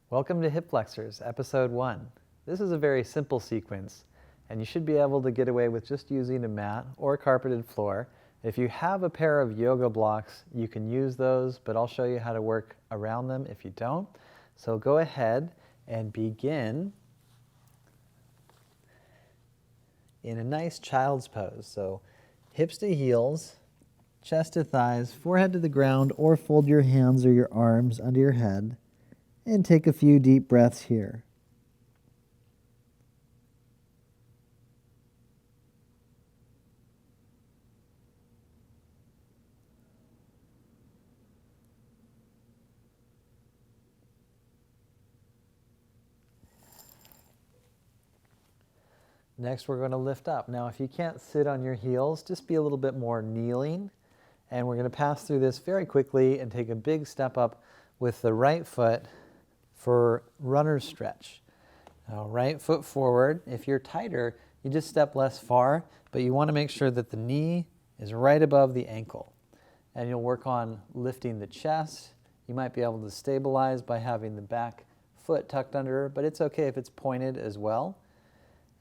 Welcome to Hip Flexors, Episode 1. This is a very simple sequence, and you should be able to get away with just using a mat or a carpeted floor. If you have a pair of yoga blocks, you can use those, but I'll show you how to work around them if you don't. So go ahead and begin in a nice child's pose. So hips to heels, chest to thighs, forehead to the ground, or fold your hands or your arms under your head. And take a few deep breaths here. Next, we're going to lift up. Now, if you can't sit on your heels, just be a little bit more kneeling. And we're going to pass through this very quickly and take a big step up with the right foot for runner's stretch. Now, right foot forward. If you're tighter, you just step less far, but you want to make sure that the knee is right above the ankle. And you'll work on lifting the chest. You might be able to stabilize by having the back foot tucked under, but it's okay if it's pointed as well.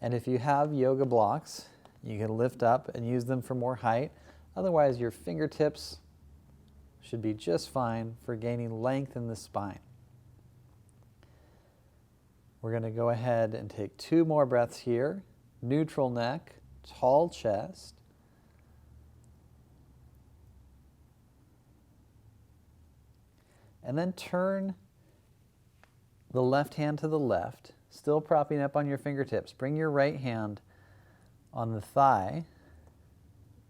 And if you have yoga blocks, you can lift up and use them for more height. Otherwise, your fingertips should be just fine for gaining length in the spine. We're going to go ahead and take 2 more breaths here. Neutral neck, tall chest. And then turn the left hand to the left, still propping up on your fingertips. Bring your right hand on the thigh.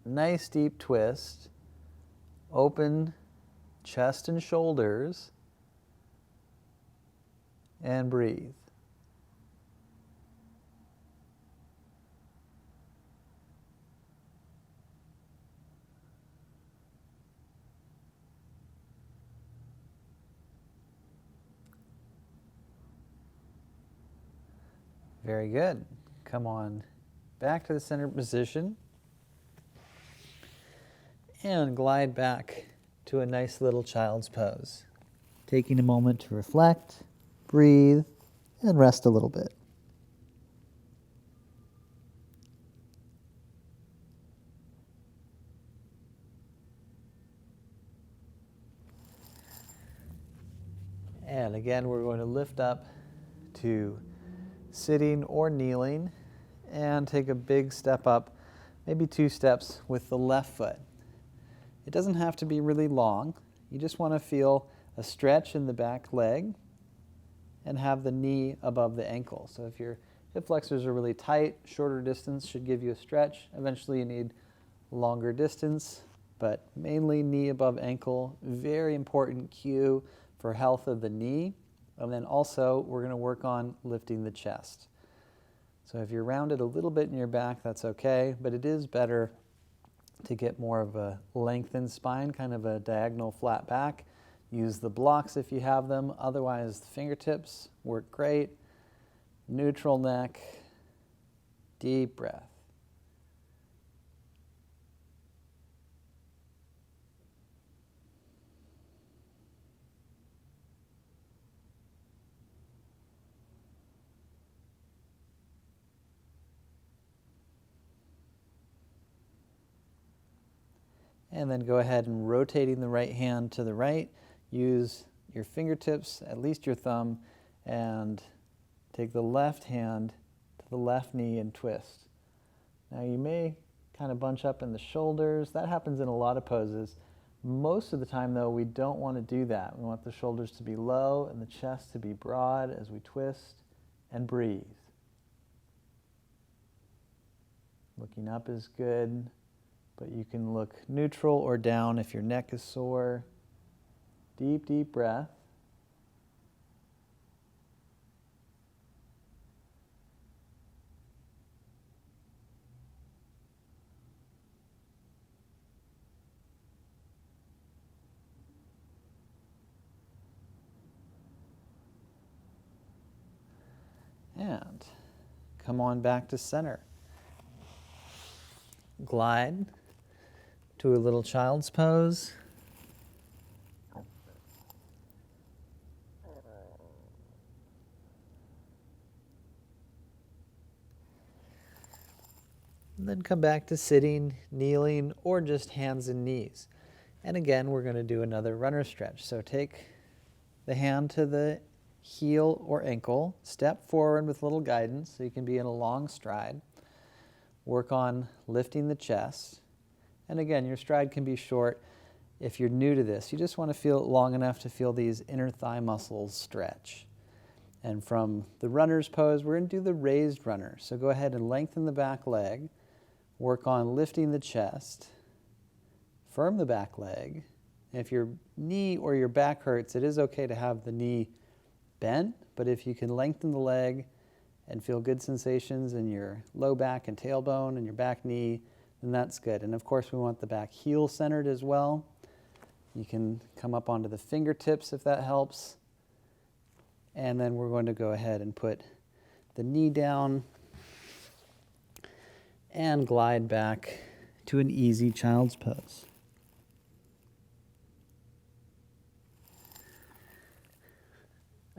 Nice deep twist. Open chest and shoulders. And breathe. Very good. Come on back to the center position and glide back to a nice little child's pose. Taking a moment to reflect, breathe, and rest a little bit. And again, we're going to lift up to sitting or kneeling and take a big step up, maybe 2 steps with the left foot. It doesn't have to be really long. You just want to feel a stretch in the back leg and have the knee above the ankle. So if your hip flexors are really tight, shorter distance should give you a stretch. Eventually you need longer distance, but mainly knee above ankle. Very important cue for health of the knee. And then also, we're going to work on lifting the chest. So if you're rounded a little bit in your back, that's okay, but it is better to get more of a lengthened spine, kind of a diagonal flat back. Use the blocks if you have them. Otherwise, the fingertips work great. Neutral neck, deep breath. And then go ahead and rotating the right hand to the right. Use your fingertips, at least your thumb, and take the left hand to the left knee and twist. Now you may kind of bunch up in the shoulders. That happens in a lot of poses. Most of the time though, we don't want to do that. We want the shoulders to be low and the chest to be broad as we twist and breathe. Looking up is good. But you can look neutral or down if your neck is sore. Deep, deep breath. And come on back to center. Glide to a little child's pose. And then come back to sitting, kneeling, or just hands and knees. And again, we're going to do another runner stretch. So take the hand to the heel or ankle, step forward with a little guidance so you can be in a long stride. Work on lifting the chest. And again, your stride can be short. If you're new to this, you just want to feel it long enough to feel these inner thigh muscles stretch. And from the runner's pose, we're going to do the raised runner. So go ahead and lengthen the back leg. Work on lifting the chest. Firm the back leg. And if your knee or your back hurts, it is okay to have the knee bent, but if you can lengthen the leg and feel good sensations in your low back and tailbone and your back knee, then that's good. And of course, we want the back heel centered as well. You can come up onto the fingertips if that helps. And then we're going to go ahead and put the knee down and glide back to an easy child's pose.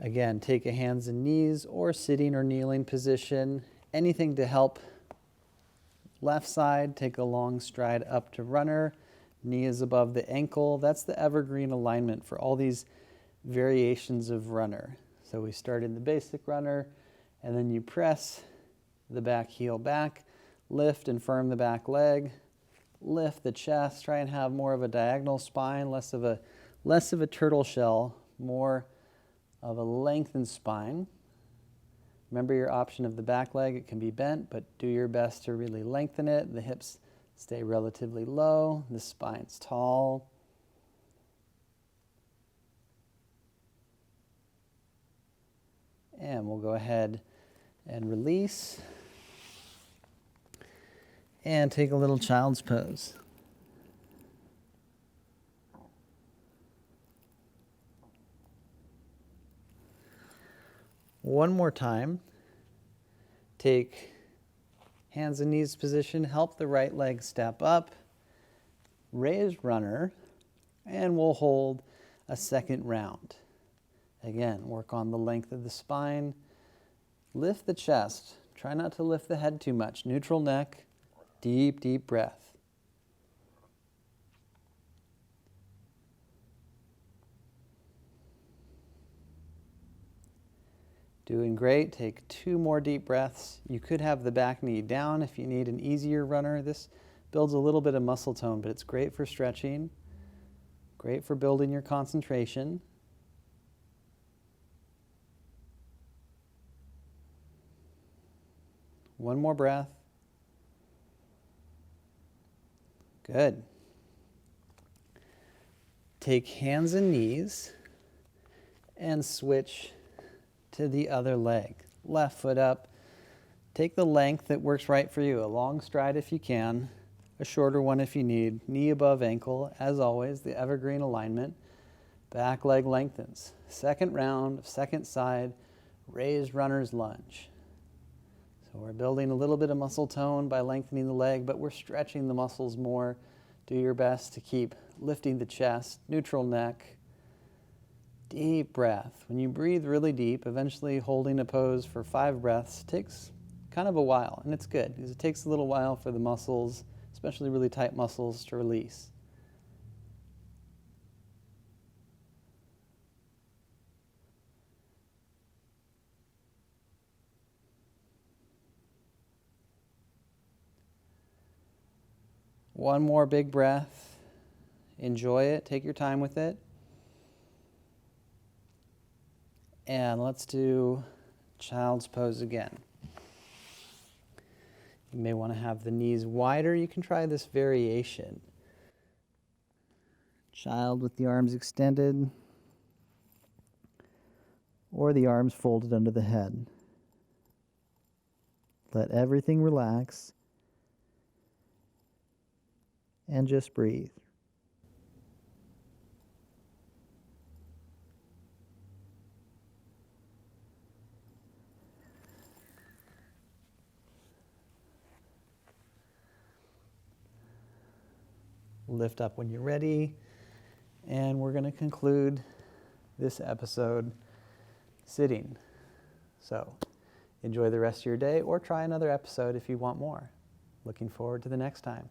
Again, take a hands and knees or sitting or kneeling position. Anything to help. Left side, take a long stride up to runner. Knee is above the ankle. That's the evergreen alignment for all these variations of runner. So we start in the basic runner, and then you press the back heel back, lift and firm the back leg, lift the chest, try and have more of a diagonal spine, less of a turtle shell, more of a lengthened spine. Remember your option of the back leg, it can be bent, but do your best to really lengthen it. The hips stay relatively low, the spine's tall. And we'll go ahead and release and take a little child's pose. One more time. Take hands and knees position, help the right leg step up, raised runner, and we'll hold a second round. Again, work on the length of the spine, lift the chest, try not to lift the head too much, neutral neck, deep, deep breath. Doing great. Take 2 more deep breaths. You could have the back knee down if you need an easier runner. This builds a little bit of muscle tone, but it's great for stretching, great for building your concentration. One more breath. Good. Take hands and knees and switch to the other leg. Left foot up. Take the length that works right for you. A long stride if you can, a shorter one if you need. Knee above ankle, as always, the evergreen alignment. Back leg lengthens. Second round, second side, raised runner's lunge. So we're building a little bit of muscle tone by lengthening the leg, but we're stretching the muscles more. Do your best to keep lifting the chest, neutral neck. Deep breath. When you breathe really deep, eventually holding a pose for 5 breaths takes kind of a while, and it's good because it takes a little while for the muscles, especially really tight muscles, to release. One more big breath. Enjoy it. Take your time with it. And let's do child's pose again. You may want to have the knees wider. You can try this variation. Child with the arms extended, or the arms folded under the head. Let everything relax and just breathe. Lift up when you're ready, and we're going to conclude this episode sitting. So enjoy the rest of your day, or try another episode if you want more. Looking forward to the next time.